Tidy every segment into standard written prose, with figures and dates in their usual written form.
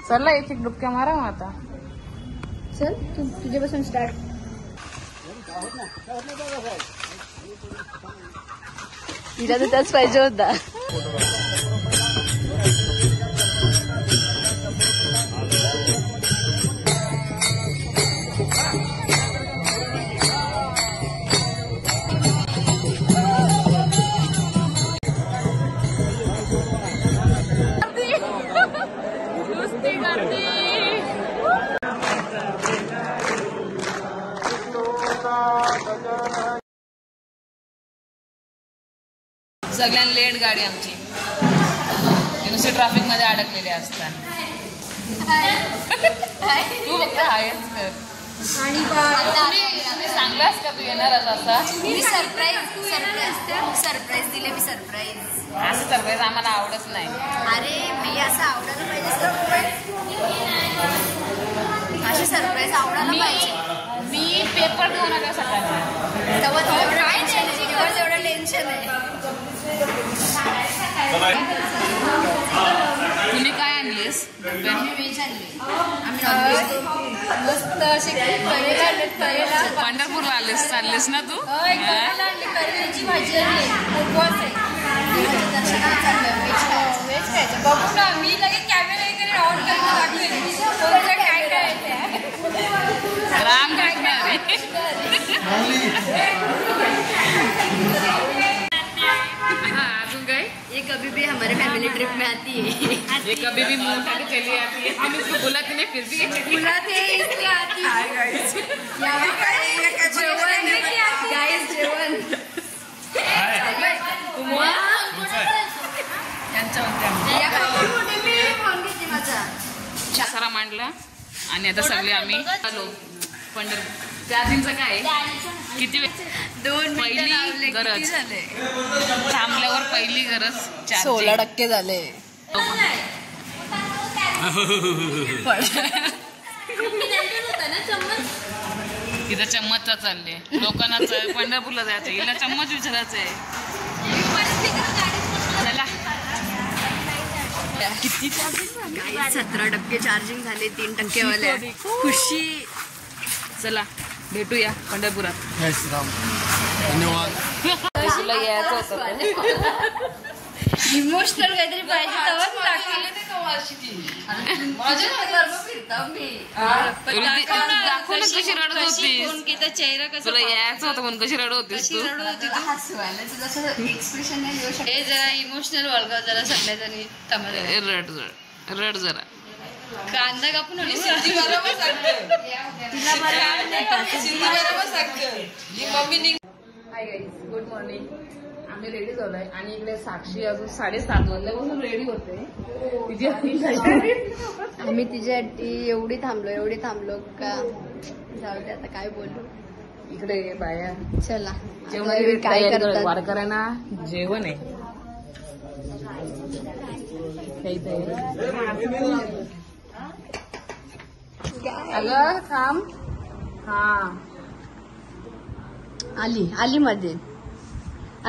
चला एक एक डुबक्या मारा मग आता. चल तुझ्यापासून स्टार्ट. तिला तर त्याच पाहिजे होता. सगळ्यांना लेट गाडी आमची. नुसते ट्रॅफिक मध्ये अडकलेले असतात. तू फक्त आहेच कर. आणि सांगलास का तू येणारच असा. सरप्राईज दिले मी. सरप्राईज असं सरप्राईज आम्हाला आवडत नाही. अरे मी असं आवडायला पाहिजे. अशी सरप्राईज आवडायला पाहिजे. मी पेपर घेऊन आले सकाळी. तेवढं टेन्शन आहे. तुम्ही काय आणलीस? व्हेज आणली. मस्त असे पंढरपूरला आलेस चाललेस ना तू? करेची भाजी आणली. उपवास आहे. दर्शनाला चाललं. व्हेज खायचं. बघू ना मी लगेच कॅमेरा वगैरे ऑन करून टाकले. काय करायचं राम कृष्ण हरी. अजून काय? ये कभी भी हमारे फैमिली ट्रिप में आती है. ये कभी भी मुंह उठा के चली आती है. हम इसको बुलाते नहीं फिर भी बुलाते हैं इसलिए आती है. गाइस जेवण. सारा मांडला आणि आता सगळे आम्ही आलो पंढरपूर. चार्जिंगचं काय किती वेळ? 2 पहिली गरज थांबल्यावर पहिली गरज 16% झाले. तिथं चम्मचचा चालले. लोकांना पंढरपूरला जायचं. हिला चम्मच विचारायचं आहे. चला किती 17% चार्जिंग झाले. 3% वाले खुशी. चला भेटूया पंढरपुरात. धन्यवाद. तुला यायचं होतं. इमोशनल काहीतरी पाहिजे. दाखव ना कशी रडत होतीस. चेहरा कसं तुला यायचं होतं म्हणून कशी रडत होतीस तू. एक्सप्रेशन नाही देऊ शकत. हे जरा इमोशनल वळगाव जरा सगळ्या जणी रड जरा. कांदा कापून हाय गाईज, गुड मॉर्निंग. आम्ही रेडी झालोय आणि इकडे साक्षी अजून 7:30 वाजल्यापासून रेडी होते. तिची आम्ही तिच्यासाठी एवढी थांबलो का जाऊ दे आता काय बोलू. इकडे बाया चला जेवणाची काय करतात. वारकऱ्यांना जेवण आहे. अगं थांब. हा आली मध्ये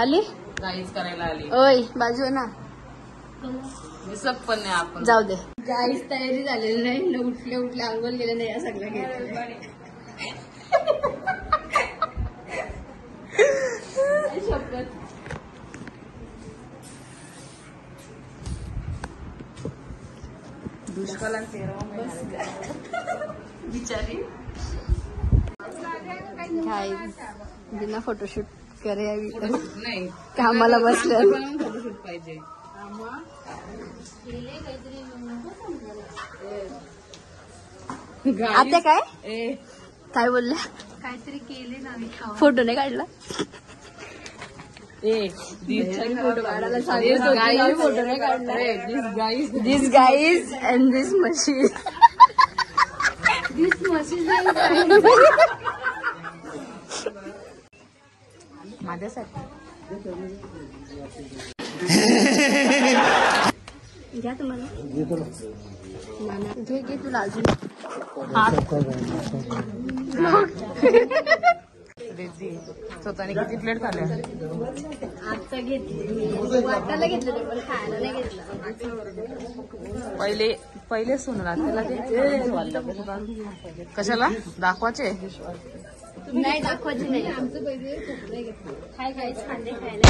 आली. गाईज करायला आली. ओय बाजू ना. दिसत पण नाही आपण. जाऊ दे. गाईच तयारी झालेली नाही. उठले अंघोळ गेले नाही. या सगळं घेतलं. दुष्काळात बिचारी बिना फोटोशूट करे नाही कामाला बसले. फोटोशूट पाहिजे. आता काय बोलल्या. काहीतरी केले ना. फोटो नाही काढला. फोटो काढायला सांगितलं. फोटो नाही काढला. This guys and this machine. This machine माझ्यासाठी घ्या तुम्हाला. घे तुला अजून. स्वतःने किती प्लेट खाल्ल्या. आजचा घेतली. वाटायला घेतलं पण खायला नाही घेतलं. पहिले सुनला त्याला कशाला दाखवायचे नाही दाखवायची नाही. काय काय कांदे खायला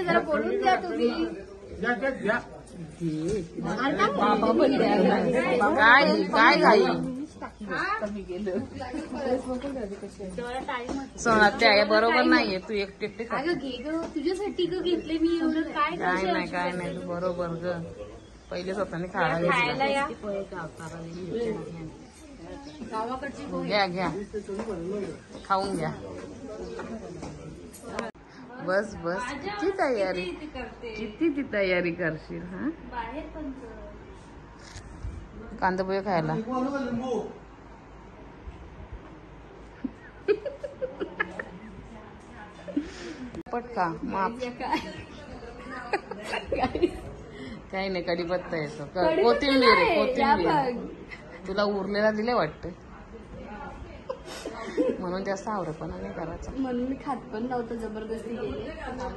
जरा बोलून द्या तुम्ही. काय काय घाई सोना त्या बरोबर नाहीये तू एकटे खा. अगं घे ग तुझ्यासाठी ग घेतले मी एवढं. काय काय नाही तू बरोबर ग पहिले स्वतःने खायला खायला या घ्या घ्या खाऊन घ्या. बस बस किती ती तयारी करशील हा कांदा पोहे खायला. पटका माप काही नाही कढीपत्ता येतो कोथिंबीर तुला उरलेला दिले वाटतं म्हणून जास्त आवडपणा नाही करायचा. म्हणून मी खात पण नव्हतं जबरदस्ती गेले.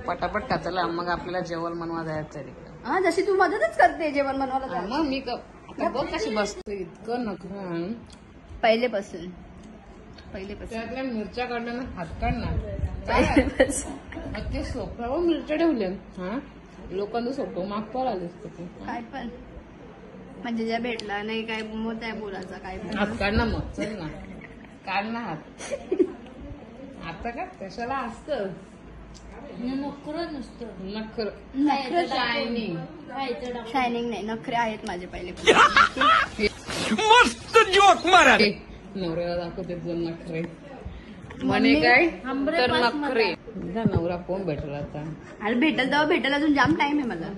पटापट खाचला मग आपल्याला जेवण बनवा जायचं तिकडे. हा जशी तू मदतच करते जेवण बनवायला. मग मी आता बघ कशी बसते इतकं नखरं. पहिलेपासून त्यातल्या मिरच्या काढल्या ना हात काढणार ते सोफ्यावर मिरच्या ठेवल्या हा लोकांना सोपं माग पळालेस काय पण म्हणजे ज्या भेटला नाही काय मग त्या बोलायचा काय पण. हात काढ ना मग चल ना काढ ना हात आता का कशाला असतं नखर शायनिंग नाही नखरे आहेत माझे पहिले. मस्त जोक मारा नवऱ्याला दाखवते दोन नखरे म्हणे काय तर नखरे नवरा कोण भेटला आता. अरे भेटल तेव्हा भेटल अजून जाम टाइम आहे मला.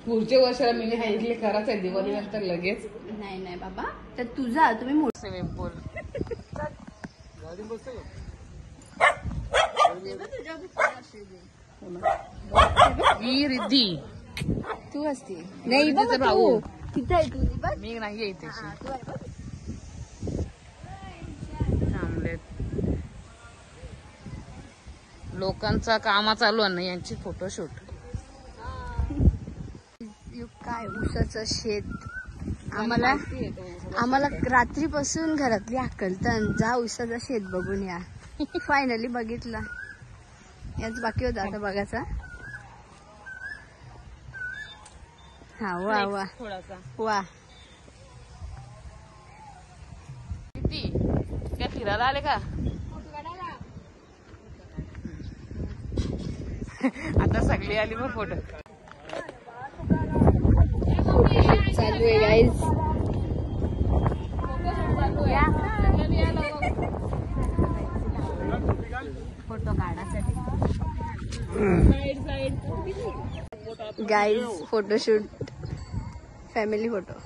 पुढच्या वर्षाला मी सांगितले करायचं आहे दिवाळी नंतर लगेच. नाही बाबा तर तुझा तुम्ही मोठे स्विमिंग पूल रिद्धी तू असते नाही तिचं भाऊ तिथे आहे तुझी बघ. मी नाही इथे तू आहे बघ. थांबलेत लोकांचा कामा चालू आहे ना यांची फोटोशूट. काय उसाचं शेत आम्हाला रात्रीपासून घरातली हाकलतात जा उसाचं शेत बघून या. फायनली बघितला याच बाकी होता आता बघायचा. हा वा वा थोडासा वा किती काय फिरायला आले का आता सगळी आली मग फोटो चालू आहे गाईज. फोटो काढायसाठी गाईज फोटोशूट फॅमिली फोटो.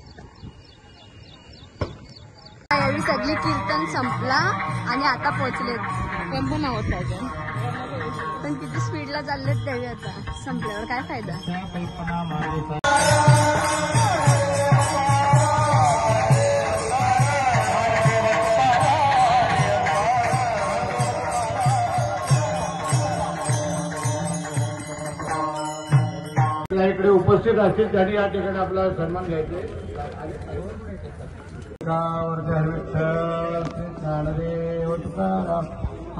सगळी कीर्तन संपला आणि आता पोहोचलेत पण होत पण किती स्पीडला चाललेत त्यावे आता संपल्यावर काय फायदा. इकडे उपस्थित असतील त्यांनी या ठिकाणी आपला सन्मान घ्यायचे.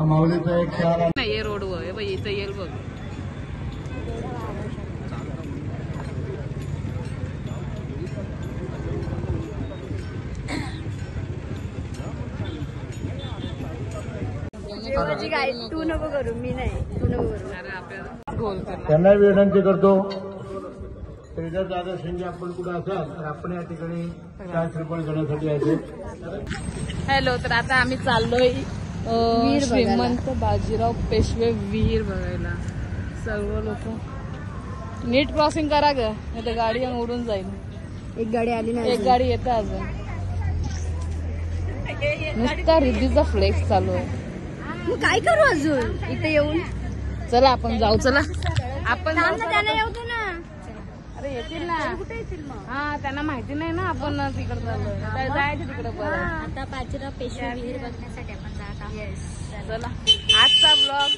माऊलीचा एक चार नाही रोडवर इथं येईल बघ. काय तू नको करू मी नाही तू नको करू. अरे आपल्याला ढोल करणार त्यांना विनंती करतो जर दादा संजय आपण कुठे असाल तर आपण या ठिकाणी काय श्रीफळ करण्यासाठी यायचे. हॅलो तर आता आम्ही चाललोय वीर श्रीमंत बाजीराव पेशवे विहीर बघायला. सर्व लोक नीट क्रॉसिंग करा ग नाही तर गाडी उडून जाईल. एक गाडी आली नाही एक गाडी येते अजून नुसता रिद्धीचा फ्लेक्स चालू आहे. मग काय करू अजून इथे येऊन. चला आपण जाऊ चला आपण जाऊ. त्यांना येऊ दे ना. अरे येतील ना कुठे येतील मग. हा त्यांना माहिती नाही ना आपण तिकडे चाललोय जायचं तिकडे परत. आता बाजीराव पेशवे विहीर बघण्यासाठी आपण जात आहोत. चला आजचा ब्लॉग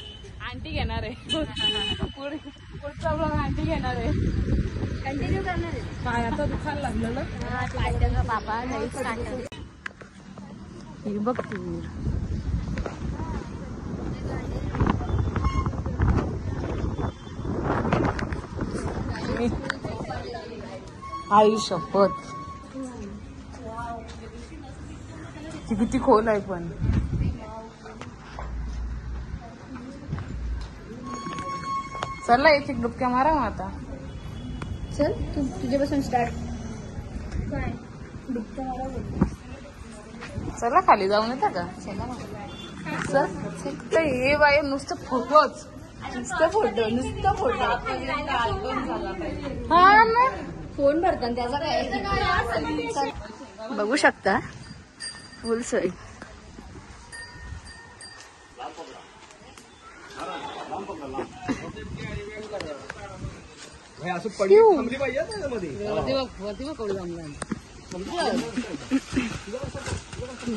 आंटी घेणार आहे पुढचा ब्लॉग आंटी घेणार आहे. कंटिन्यू करणार आहे. काय आता दुखायला लागलं ना. पाठवलं बाबा नाहीच टाकलं. हे बघ तू. आई शपथ ती किती खोल आहे पण. चला एक एक डुबक्या मारा मग आता. चल तू तुझ्यापासून स्टार्ट. काय डुबक्या मारा. चला खाली जाऊन येता का. चल हे बाई नुसतं फोटोच. नुसतं फोटो हा ना. फोन भरतात त्याचा काय. बघू शकता फुल सोय.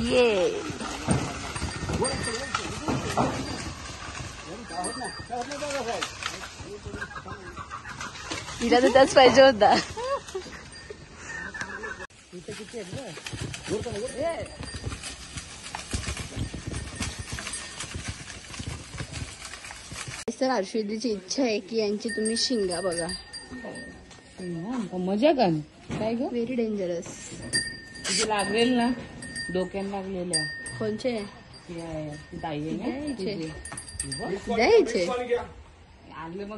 ये तिला तर त्याच पाहिजे होता. सर हर्षदीची इच्छा आहे की यांची तुम्ही शिंगा बघा. मजा का काय ग. Very dangerous. तुझे लागलेल ना डोक्याला लागलेल्या. कोणचे ताई आहे ना तुझी. द्यायचे आणले मग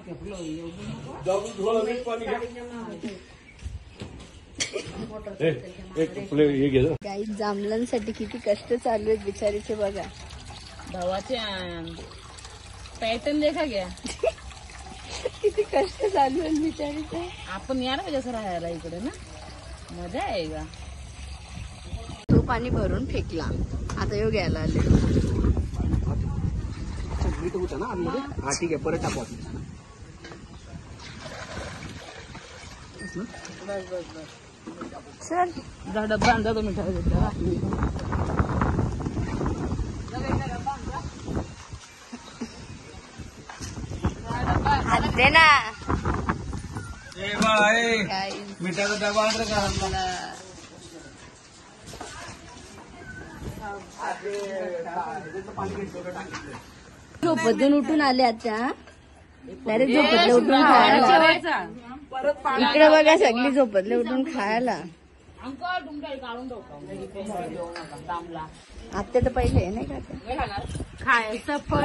काही जांभळांसाठी किती कष्ट चालू आहेत बिचारीचे बघा. भावाचे पॅटर्न देखा गया. किती कष्ट चालू आहेत बिचारीचे. आपण या ना जसं राहायला इकडे ना. मजा आहे का. तो पाणी भरून फेकला. आता येऊ घ्यायला आले. होता ना आतमध्ये. हा ठीक आहे परत टाकू. चल जा डब्बा आणजा तो मिठाई देता. दे ना. मिठाचा डबा आणलं का. झोपतून उठून आले आता. डायरेक्ट झोपतले उठून खायला. इकडे बघा सगळी झोपतले उठून खायला. आत्या तर पहिले नाही का खायचं फळ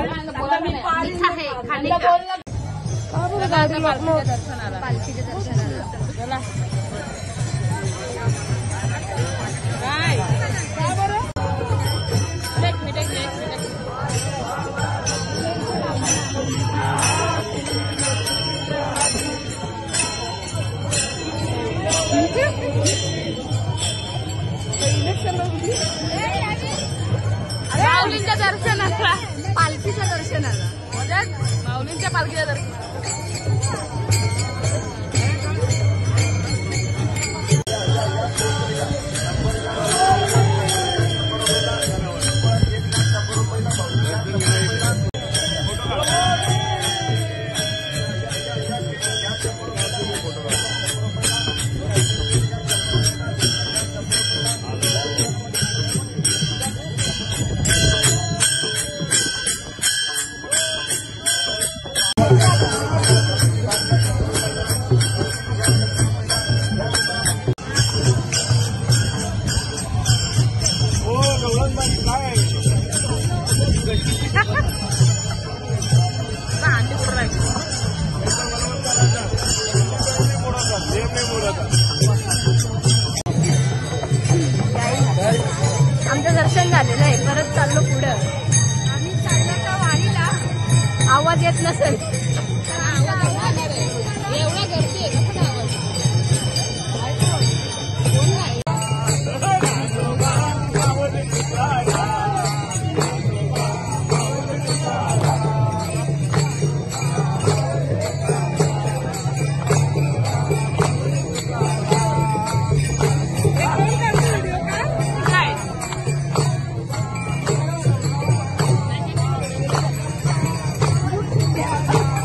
पालखीच्या दर्शनाला. माऊलींच्या दर्शनाला. पालखीच्या दर्शनाला. माऊलींच्या पालखीच्या दर्शनाला. आमचं दर्शन झालेलं आहे. परत चाललो पुढं. आम्ही चाललो तर वारीला. आवाज येत नसेल. एवढा गर्दी आहे का. Yeah.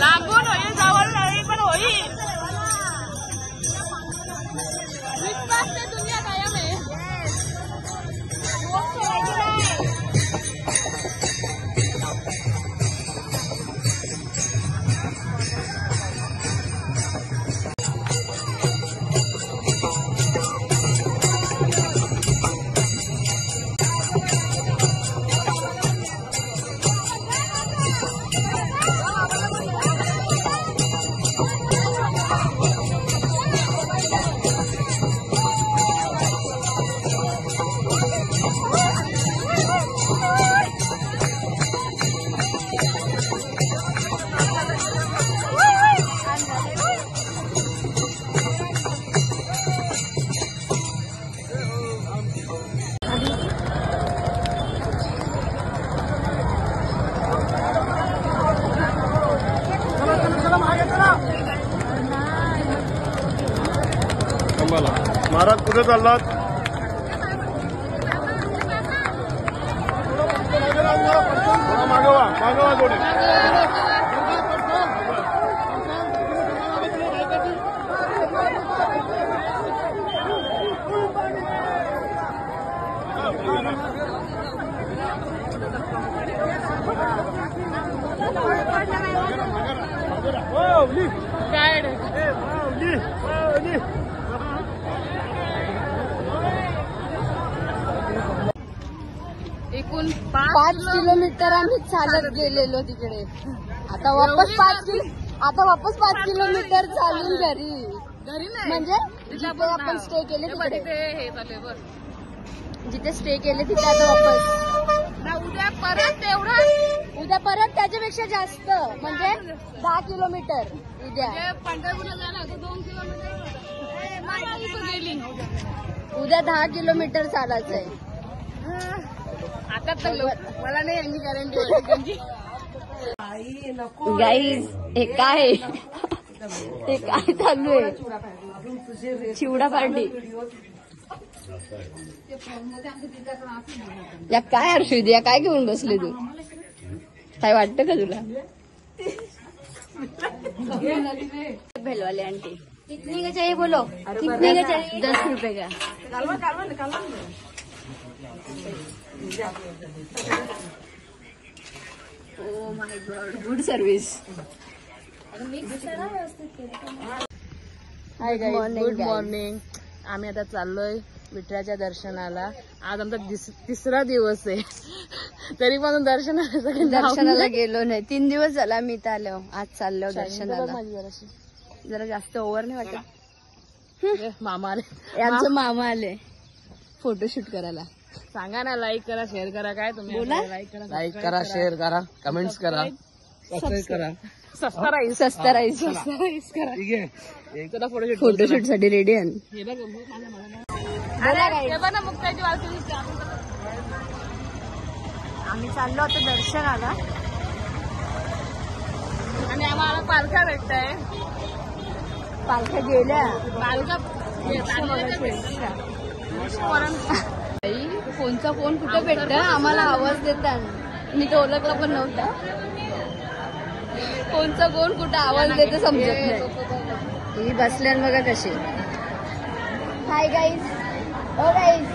लांबून होईल जवळ नाही पण होईल. दुनिया कायम आहे. महाराज कुठे चाललात? मागवा मागवा थोडे. एकूण 5 किलोमीटर आम्ही चालत गेलेलो तिकडे. आता वापस 5 किलोमीटर चालून घरी नाही म्हणजे जिथे आपण स्टे केले तिकडे, हे झाले बस. जिथे स्टे केले तिथे आता वापस उद्या परत तेवढं. उद्या परत त्याच्यापेक्षा जास्त म्हणजे 10 किलोमीटर. उद्या पंढरपूरला जाणार 2 किलोमीटर गेली. उद्या 10 किलोमीटर चालायचं आहे. आता तर मला नाही यांनी गॅरंटी. गाईज हे काय चालू आहे? चिवडा पार्टी या काय हर्षद या काय घेऊन बसले तू? काय वाटतं का तुला? भेलवाले आंटी कितने का चाहिए बोलो? कितने का चाहिए? 10 रुपए का. Oh my God, good service. Hi guys, good morning. आम्ही आता चाललोय विठ्ठलाच्या दर्शनाला. आज आमचा तिसरा दिवस आहे तरी पण दर्शनाला गेलो नाही. 3 दिवस झाला मी इथं आलो. आज चाललो दर्शनाला. जरा जास्त ओव्हर नाही वाटत. मामा आले. आमचे मामा आले फोटोशूट करायला. सांगा ना, लाईक करा, शेअर करा. काय तुम्ही बोला. लाईक करा, शेअर करा, कमेंट्स करा, सबस्क्राईब करा. सस्ता राईस करा. ठीक आहे. चला फोटोशूट फोटोशूट साठी रेडी आहे. हे बघ हे बघ ना मुक्ताची वालकी. आम्ही चाललो होतो दर्शनाला आणि आम्हाला पालख्या भेटताय. पालख्या गेल्या. पालखा फोनचा फोन कुठं भेटत आम्हाला आवाज देतात. मी तो ओळखला पण नव्हता. फोनचा फोन कुठं आवाज देत समजत नाही. ही बसल्यान बघा कशी. Hi guys. ओ गाईज.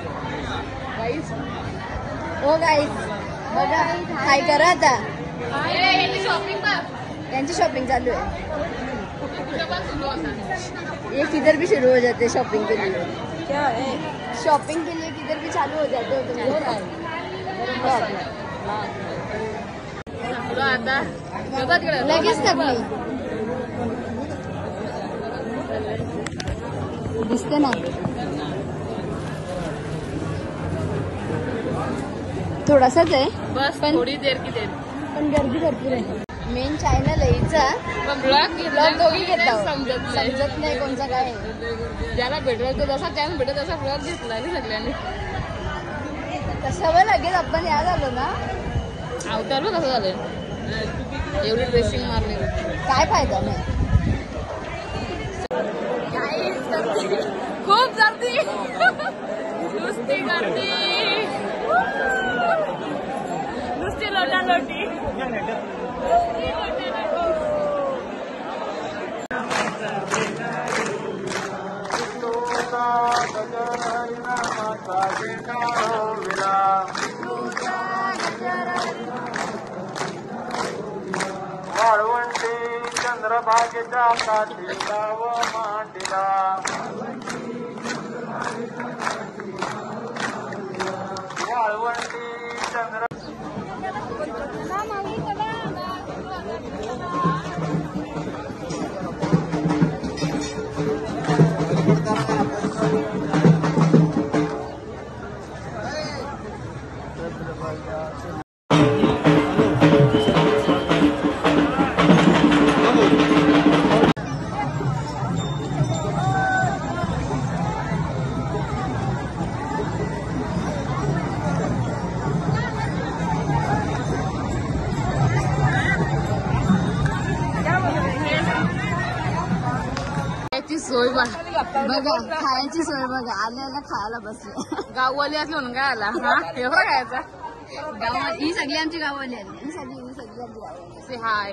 ओ गाईज बघा. हाय करा आता. त्यांची शॉपिंग चालू आहे. ये किधर भी शुरू हो जाते शॉपिंग के लिए. क्या है शॉपिंग के लिए किधर भी चालू हो जाते हो तुम लोग. आता लगेच टाकली दिसते ना. थोडासाच आहे बस पण थोडी देर की देर. पण गर्दी भरपूर आहे. मेन चॅनल आहे हिचा. पण ब्लॉग दोघी घेतात. समजत नाही कोणचा काय. ज्याला भेटल तो जसा टाइम भेटत तसा ब्लॉग घेतला आणि सगळ्यांनी. सवय लगेच आपण याद आलो ना. अवतार बघ कसं झालं. एवढी ड्रेसिंग मारली. काय फायदा नाही. खूप गर्दी. नुसती गर्दी. नुसती लोटालोटी. वाळवंटी चंद्रभागेच्या काठी गाव मांडिला. वाळवंटी चंद्र सोय बघ. बघा खायची सोय बघा. आल्याला खायला बसले. गाववाली असली म्हणून काय आला. हा एवढा खायचा. ही सगळी आमची गाववाली आहे. ही सगळी आमची गाववाली. से हाय.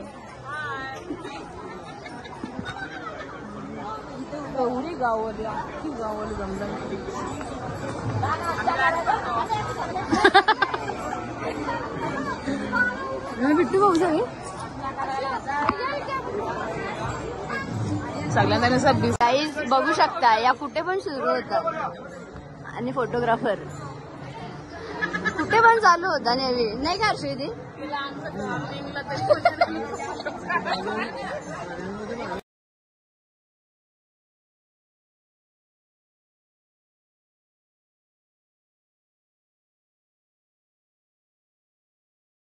एवढी गाववाली अख्खी गाववाली जमजम. बिट्टू भाऊ सगळे सगळ्यांना सब गाईज बघू शकता. या कुठे पण सुरू होतात आणि फोटोग्राफर कुठे पण चालू होता. नाही का हर्षदी.